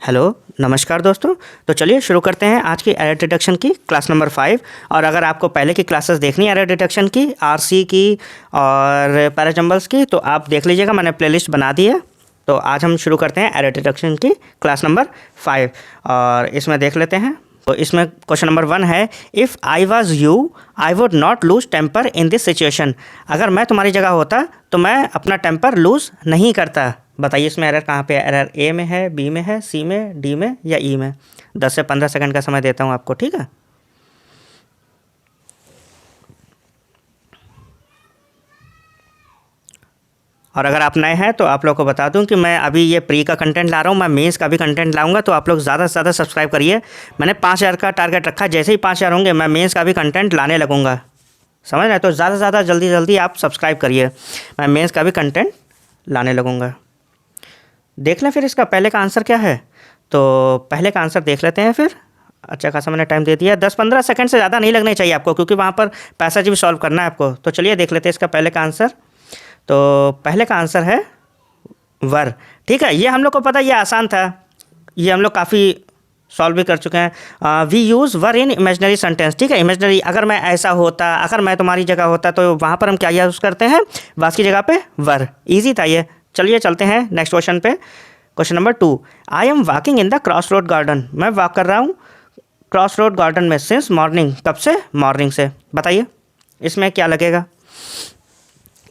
Hello, नमस्कार दोस्तों। तो चलिए शुरू करते हैं आज की एरर डिटेक्शन की क्लास नंबर 5। और अगर आपको पहले की क्लासेस देखनी है एरर डिटेक्शन की, आरसी की और पैराजंबल्स की, तो आप देख लीजिएगा, मैंने प्लेलिस्ट बना दी है। तो आज हम शुरू करते हैं एरर डिटेक्शन की क्लास नंबर 5 और इसमें देख लेते हैं। तो इसमें क्वेश्चन नंबर 1 है, if I was you I would not lose temper in this situation. अगर मैं तुम्हारी जगह होता तो मैं अपना टेम्पर लूज़ नहीं करता। बताइए इसमें एरर कहाँ पे है। एरर ए में है, बी में है, सी में, डी में या ई में। 10 से 15 सेकंड का समय देता हूँ आपको, ठीक है। और अगर आप नए हैं तो आप लोग को बता दूं कि मैं अभी ये प्री का कंटेंट ला रहा हूँ, मैं मेंस का भी कंटेंट लाऊंगा। तो आप लोग ज़्यादा से ज़्यादा सब्सक्राइब करिए। मैंने 5000 का टारगेट रखा, जैसे ही 5000 होंगे मैं मेंस का भी कंटेंट लाने लगूंगा, समझ रहे हैं। तो ज़्यादा से ज़्यादा जल्दी जल्दी आप सब्सक्राइब करिए, मैं मेंस का भी कंटेंट लाने लगूंगा। देख लें फिर इसका पहले का आंसर क्या है। तो पहले का आंसर देख लेते हैं फिर। अच्छा खासा मैंने टाइम दे दिया, 10-15 सेकंड से ज़्यादा नहीं लगने चाहिए आपको, क्योंकि वहाँ पर पैसेज भी सॉल्व करना है आपको। तो चलिए देख लेते हैं इसका पहले का आंसर। तो पहले का आंसर है वर, ठीक है। ये हम लोग को पता, ये आसान था, ये हम लोग काफ़ी सॉल्व भी कर चुके हैं। We use were in imaginary sentence, ठीक है। इमेजनरी, अगर मैं ऐसा होता, अगर मैं तुम्हारी जगह होता, तो वहाँ पर हम क्या यूज़ करते हैं, वास की जगह पे वर। ईजी था ये। चलिए चलते हैं नेक्स्ट क्वेश्चन पे। Question number 2, I am walking in the cross road garden. मैं वॉक कर रहा हूँ क्रॉस रोड गार्डन में सिंस मॉर्निंग। कब से? मॉर्निंग से। बताइए इसमें क्या लगेगा।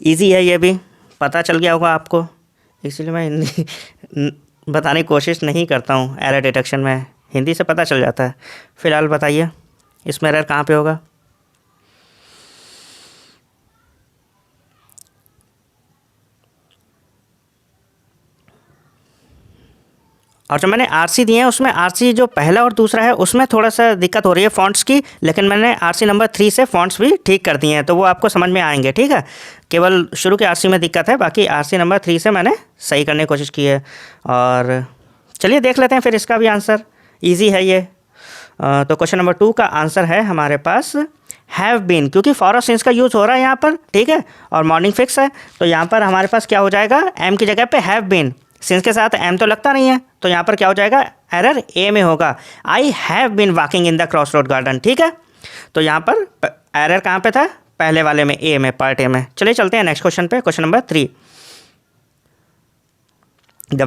इजी है, ये भी पता चल गया होगा आपको, इसीलिए मैं हिंदी बताने की कोशिश नहीं करता हूँ। एरर डिटेक्शन में हिंदी से पता चल जाता है। फिलहाल बताइए इसमें एरर कहाँ पे होगा। और जो मैंने आरसी दिए हैं उसमें आरसी जो पहला और दूसरा है उसमें थोड़ा सा दिक्कत हो रही है फ़ॉन्ट्स की, लेकिन मैंने आरसी नंबर 3 से फ़ॉन्ट्स भी ठीक कर दिए हैं, तो वो आपको समझ में आएंगे, ठीक है। केवल शुरू के आरसी में दिक्कत है, बाकी आरसी नंबर 3 से मैंने सही करने की कोशिश की है। और चलिए देख लेते हैं फिर इसका भी आंसर। ईजी है ये। तो क्वेश्चन नंबर 2 का आंसर है हमारे पास हैव बीन, क्योंकि फॉर और सिंस का यूज़ हो रहा है यहाँ पर, ठीक है। और मॉर्निंग फिक्स है, तो यहाँ पर हमारे पास क्या हो जाएगा, एम की जगह पे हैव बीन। सिंस के साथ एम तो लगता नहीं है, तो यहाँ पर क्या हो जाएगा, एरर ए में होगा। I have been walking in the cross road garden, ठीक है। तो यहाँ पर एरर कहाँ पे था, पहले वाले में, ए में, पार्ट ए में। चलिए चलते हैं नेक्स्ट क्वेश्चन पे। Question number 3, the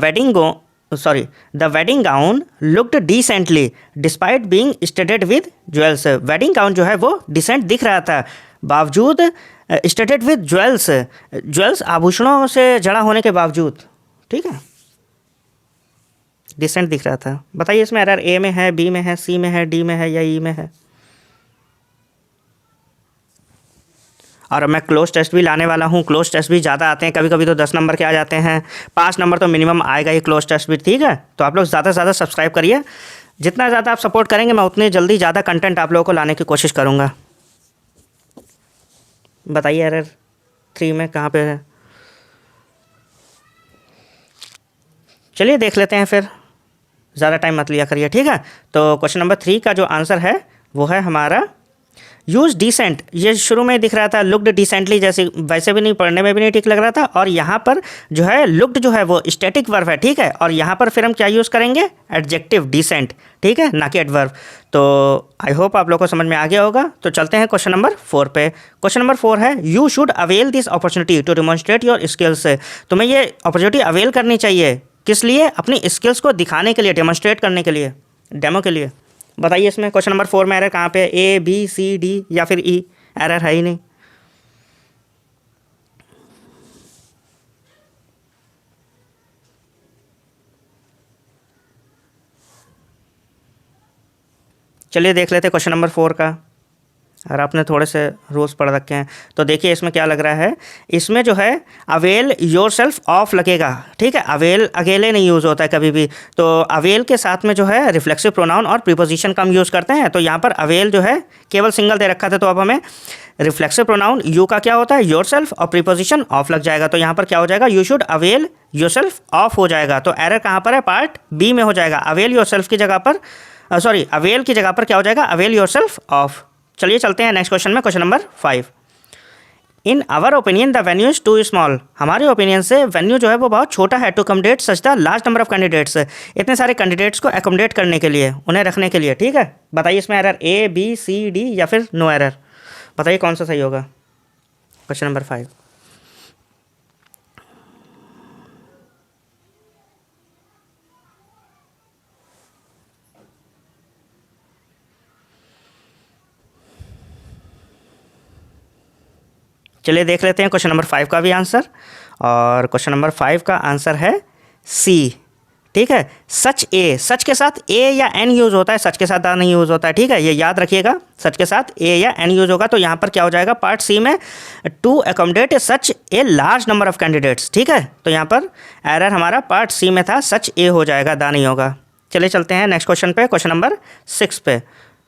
wedding gown looked decently despite being studded with jewels. Wedding gown जो है वो डिसेंट दिख रहा था, बावजूद स्टडेड विद ज्वेल्स, ज्वेल्स आभूषणों से जड़ा होने के बावजूद, ठीक है, डिसेंट दिख रहा था। बताइए इसमें एरर ए में है, बी में है, सी में है, डी में है या ई में है। और मैं क्लोज टेस्ट भी लाने वाला हूँ। क्लोज टेस्ट भी ज़्यादा आते हैं, कभी कभी तो 10 नंबर के आ जाते हैं, 5 नंबर तो मिनिमम आएगा ही क्लोज टेस्ट भी, ठीक है। तो आप लोग ज़्यादा से ज़्यादा सब्सक्राइब करिए। जितना ज़्यादा आप सपोर्ट करेंगे मैं उतनी जल्दी ज़्यादा कंटेंट आप लोगों को लाने की कोशिश करूँगा। बताइए एरर 3 में कहाँ पे है। चलिए देख लेते हैं फिर, ज़्यादा टाइम मत लिया करिए, ठीक है। तो क्वेश्चन नंबर 3 का जो आंसर है वो है हमारा यूज़ डिसेंट। ये शुरू में दिख रहा था लुक्ड डिसेंटली, जैसे वैसे भी नहीं, पढ़ने में भी नहीं ठीक लग रहा था। और यहाँ पर जो है लुक्ड जो है वो स्टैटिक वर्ब है, ठीक है। और यहाँ पर फिर हम क्या यूज़ करेंगे, एडजेक्टिव डिसेंट, ठीक है, ना कि एडवर्ब। तो आई होप आप लोग को समझ में आ गया होगा। तो चलते हैं क्वेश्चन नंबर 4 पे। क्वेश्चन नंबर 4 है, you should avail this opportunity to demonstrate your skills. तुम्हें ये अपॉर्चुनिटी अवेल करनी चाहिए, किस लिए, अपनी स्किल्स को दिखाने के लिए, डेमोन्स्ट्रेट करने के लिए, डेमो के लिए। बताइए इसमें क्वेश्चन नंबर 4 में एरर कहाँ पे है, ए, बी, सी, डी या फिर ई। एरर है ही नहीं। चलिए देख लेते हैं क्वेश्चन नंबर 4 का। और आपने थोड़े से रूल्स पढ़ रखे हैं, तो देखिए इसमें क्या लग रहा है। इसमें जो है अवेल योर सेल्फ ऑफ लगेगा, ठीक है। अवेल अकेले नहीं यूज़ होता है कभी भी, तो अवेल के साथ में जो है रिफ्लेक्सिव प्रोनाउन और प्रीपोजिशन कम यूज़ करते हैं। तो यहाँ पर अवेल जो है केवल सिंगल दे रखा था, तो अब हमें रिफ्लेक्सिव प्रोनाउन यू का क्या होता है, योर सेल्फ, और प्रीपोजिशन ऑफ लग जाएगा। तो यहाँ पर क्या हो जाएगा, you should avail your self of हो जाएगा। तो एरर कहाँ पर है, पार्ट बी में हो जाएगा। अवेल योर सेल्फ की जगह पर, अवेल की जगह पर क्या हो जाएगा, अवेल योर सेल्फ ऑफ। चलिए चलते हैं नेक्स्ट क्वेश्चन में। Question number 5, in our opinion the venue is too small, हमारे ओपिनियन से वेन्यू जो है वो बहुत छोटा है, to accommodate such the large number of candidates, इतने सारे कैंडिडेट्स को अकोमोडेट करने के लिए, उन्हें रखने के लिए। ठीक है, बताइए इसमें error A B C D या फिर नो एरर, बताइए कौन सा सही होगा। Question number 5। चलिए देख लेते हैं क्वेश्चन नंबर 5 का भी आंसर, और क्वेश्चन नंबर 5 का आंसर है सी। ठीक है, सच ए, सच के साथ ए या एन यूज़ होता है, सच के साथ दा नहीं यूज़ होता है। ठीक है, ये याद रखिएगा, सच के साथ ए या एन यूज़ होगा। तो यहाँ पर क्या हो जाएगा पार्ट सी में, to accommodate such a large number of candidates. ठीक है, तो यहाँ पर एरर हमारा पार्ट सी में था, सच ए हो जाएगा, दा नहीं होगा। चलिए चलते हैं नेक्स्ट क्वेश्चन पे, क्वेश्चन नंबर 6 पे।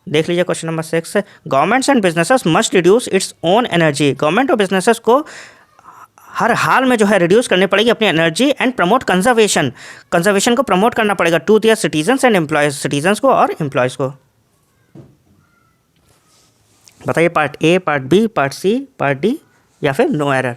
देख लीजिए question number 6, governments and businesses must reduce its own energy, government और बिजनेसेस को हर हाल में जो है रिड्यूस करनी पड़ेगी अपनी energy, and promote conservation, conservation को प्रमोट करना पड़ेगा to their citizens and employees, citizens को और एम्प्लॉयज़ को। बताइए part A, part B, part C, part D या फिर नो एरर।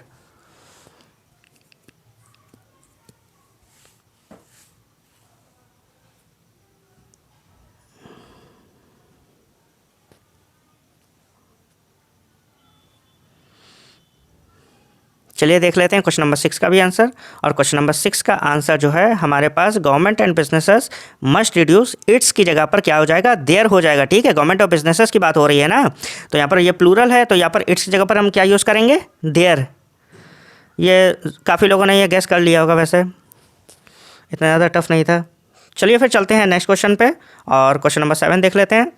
चलिए देख लेते हैं क्वेश्चन नंबर 6 का भी आंसर, और क्वेश्चन नंबर 6 का आंसर जो है हमारे पास government and businesses must reduce its की जगह पर क्या हो जाएगा, देयर हो जाएगा। ठीक है, गवर्नमेंट और बिजनेसेस की बात हो रही है ना, तो यहाँ पर ये प्लूरल है, तो यहाँ पर इट्स की जगह पर हम क्या यूज़ करेंगे, देयर। ये काफ़ी लोगों ने ये गेस कर लिया होगा, वैसे इतना ज़्यादा टफ नहीं था। चलिए फिर चलते हैं नेक्स्ट क्वेश्चन पे, और क्वेश्चन नंबर 7 देख लेते हैं।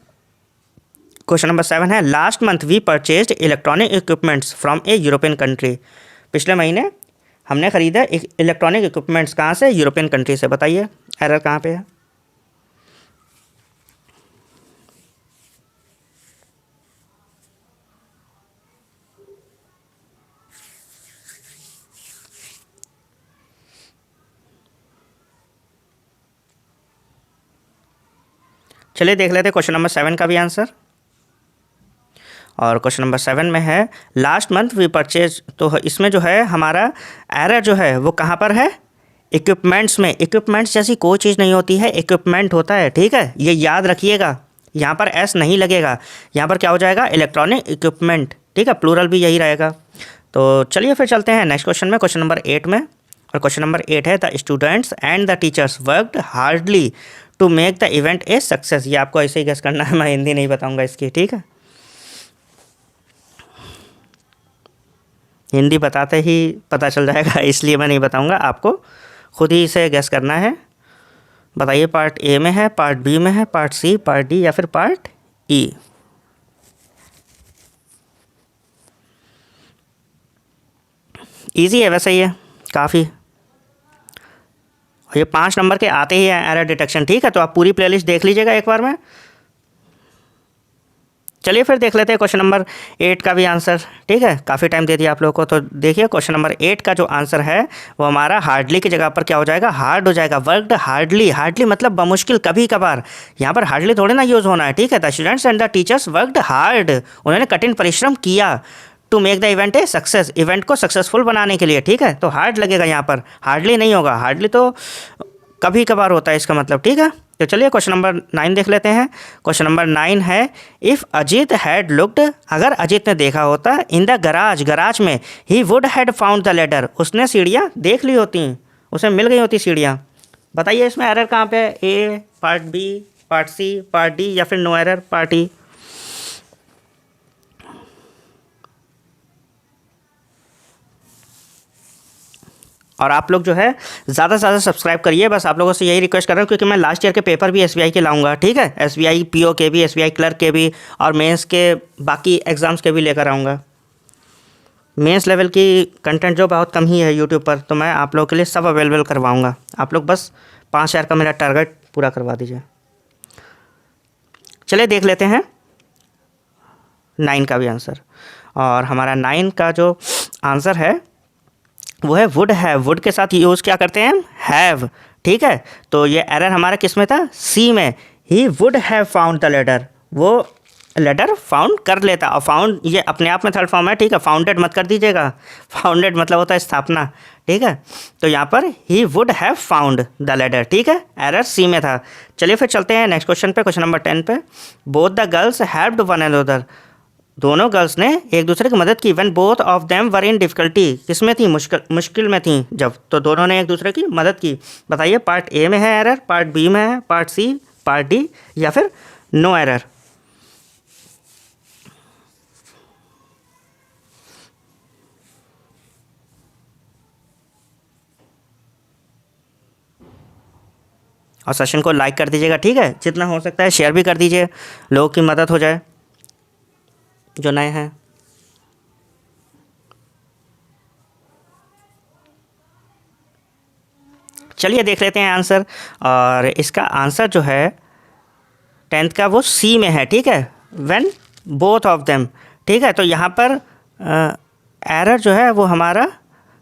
क्वेश्चन नंबर 7 है, last month we purchased electronic equipments from a European country, पिछले महीने हमने ख़रीदा इलेक्ट्रॉनिक इक्विपमेंट्स कहाँ से, यूरोपियन कंट्री से। बताइए एरर कहाँ पे है। चलिए देख लेते हैं क्वेश्चन नंबर 7 का भी आंसर, और क्वेश्चन नंबर 7 में है लास्ट मंथ वी परचेज, तो इसमें जो है हमारा एरर जो है वो कहाँ पर है, इक्विपमेंट्स में। इक्विपमेंट्स जैसी कोई चीज़ नहीं होती है, इक्विपमेंट होता है। ठीक है, ये याद रखिएगा, यहाँ पर एस नहीं लगेगा, यहाँ पर क्या हो जाएगा, इलेक्ट्रॉनिक इक्विपमेंट। ठीक है, प्लूरल भी यही रहेगा। तो चलिए फिर चलते हैं नेक्स्ट क्वेश्चन में, क्वेश्चन नंबर 8 में, और क्वेश्चन नंबर 8 है, the students and the teachers worked hardly to make the event a success. ये आपको ऐसे ही गेस करना है, मैं हिंदी नहीं बताऊँगा इसकी। ठीक है, हिंदी बताते ही पता चल जाएगा, इसलिए मैं नहीं बताऊंगा, आपको खुद ही इसे गेस करना है। बताइए पार्ट ए में है, पार्ट बी में है, पार्ट सी, पार्ट डी या फिर पार्ट ई। इजी है वैसे ये काफ़ी, ये 5 नंबर के आते ही हैं एरर डिटेक्शन। ठीक है, तो आप पूरी प्लेलिस्ट देख लीजिएगा एक बार में। चलिए फिर देख लेते हैं क्वेश्चन नंबर 8 का भी आंसर। ठीक है, काफ़ी टाइम दे दिया आप लोगों को, तो देखिए क्वेश्चन नंबर 8 का जो आंसर है वो हमारा हार्डली की जगह पर क्या हो जाएगा, हार्ड हो जाएगा। वर्कड हार्डली, हार्डली मतलब बमुश्किल, कभी कभार। यहाँ पर हार्डली थोड़े ना यूज़ होना है। ठीक है, the students and the teachers worked hard, उन्होंने कठिन परिश्रम किया to make the event a success, event को सक्सेसफुल बनाने के लिए। ठीक है, तो हार्ड लगेगा यहाँ पर, हार्डली नहीं होगा, हार्डली तो कभी कभार होता है इसका मतलब। ठीक है, तो चलिए क्वेश्चन नंबर 9 देख लेते हैं। क्वेश्चन नंबर 9 है, इफ़ अजीत हैड लुक्ड, अगर अजीत ने देखा होता इन द गराज, गराज में, he would had found the ladder, उसने सीढ़ियाँ देख ली होती, उसे मिल गई होती सीढ़ियाँ। बताइए इसमें एरर कहाँ पे है, A, part B, part C, part D या फिर नो एरर, पार्ट ई। और आप लोग जो है ज़्यादा से ज़्यादा सब्सक्राइब करिए, बस आप लोगों से यही रिक्वेस्ट कर रहा हूँ, क्योंकि मैं लास्ट ईयर के पेपर भी एसबीआई के लाऊंगा। ठीक है, एसबीआई पीओ के भी, एसबीआई क्लर्क के भी, और मेंस के बाकी एग्ज़ाम्स के भी लेकर आऊँगा। मेंस लेवल की कंटेंट जो बहुत कम ही है यूट्यूब पर, तो मैं आप लोगों के लिए सब अवेलेबल करवाऊँगा। आप लोग बस 5000 का मेरा टारगेट पूरा करवा दीजिए। चलिए देख लेते हैं 9 का भी आंसर, और हमारा 9 का जो आंसर है वो है वुड हैव। वुड के साथ यूज़ क्या करते हैं, हैव। ठीक है, तो ये एरर हमारा किस में था, सी में। ही would have found the ladder, वो लेटर फाउंड कर लेता। और फाउंड ये अपने आप में थर्ड फॉर्म है, ठीक है, फाउंडेड मत कर दीजिएगा, फाउंडेड मतलब होता है स्थापना, ठीक है। तो यहाँ पर ही would have found the letter, ठीक है, एरर सी में था। चलिए फिर चलते हैं नेक्स्ट क्वेश्चन पे, क्वेश्चन नंबर 10 पे। Both the girls helped one another, दोनों गर्ल्स ने एक दूसरे की मदद की। When both of them were in difficulty, किसमें थी, मुश्किल में थी जब, तो दोनों ने एक दूसरे की मदद की। बताइए पार्ट ए में है एरर, पार्ट बी में है, पार्ट सी, पार्ट डी, या फिर नो एरर। और सेशन को लाइक कर दीजिएगा, ठीक है, जितना हो सकता है शेयर भी कर दीजिए, लोगों की मदद हो जाए जो नए हैं। चलिए देख लेते हैं आंसर, और इसका आंसर जो है 10th का वो सी में है, ठीक है, व्हेन बोथ ऑफ देम, ठीक है। तो यहाँ पर एरर जो है वो हमारा,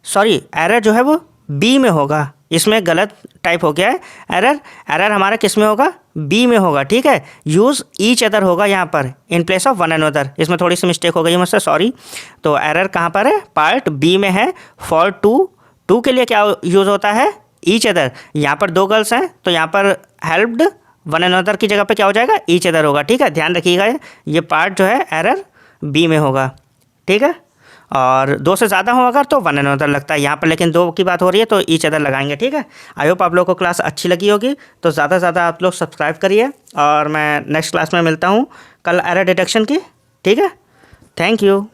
सॉरी एरर जो है वो बी में होगा, इसमें गलत टाइप हो गया है। एरर एरर हमारा किस में होगा, बी में होगा, ठीक है। यूज़ ईच अदर होगा यहाँ पर in place of one another, इसमें थोड़ी सी मिस्टेक हो गई है मुझसे, सॉरी। तो एरर कहाँ पर है, पार्ट बी में है। फॉर टू के लिए क्या यूज़ होता है, ईच अदर। यहाँ पर दो गर्ल्स हैं तो यहाँ पर हेल्प्ड वन अनदर की जगह पे क्या हो जाएगा, ईच अदर होगा, ठीक है, ध्यान रखिएगा। ये पार्ट जो है एरर बी में होगा, ठीक है। और दो से ज़्यादा हो अगर तो वन अनदर लगता है यहाँ पर, लेकिन दो की बात हो रही है तो ईच अदर लगाएंगे, ठीक है। आई होप आप लोगों को क्लास अच्छी लगी होगी, तो ज़्यादा से ज़्यादा आप लोग सब्सक्राइब करिए, और मैं नेक्स्ट क्लास में मिलता हूँ कल एरर डिटेक्शन की, ठीक है। Thank you.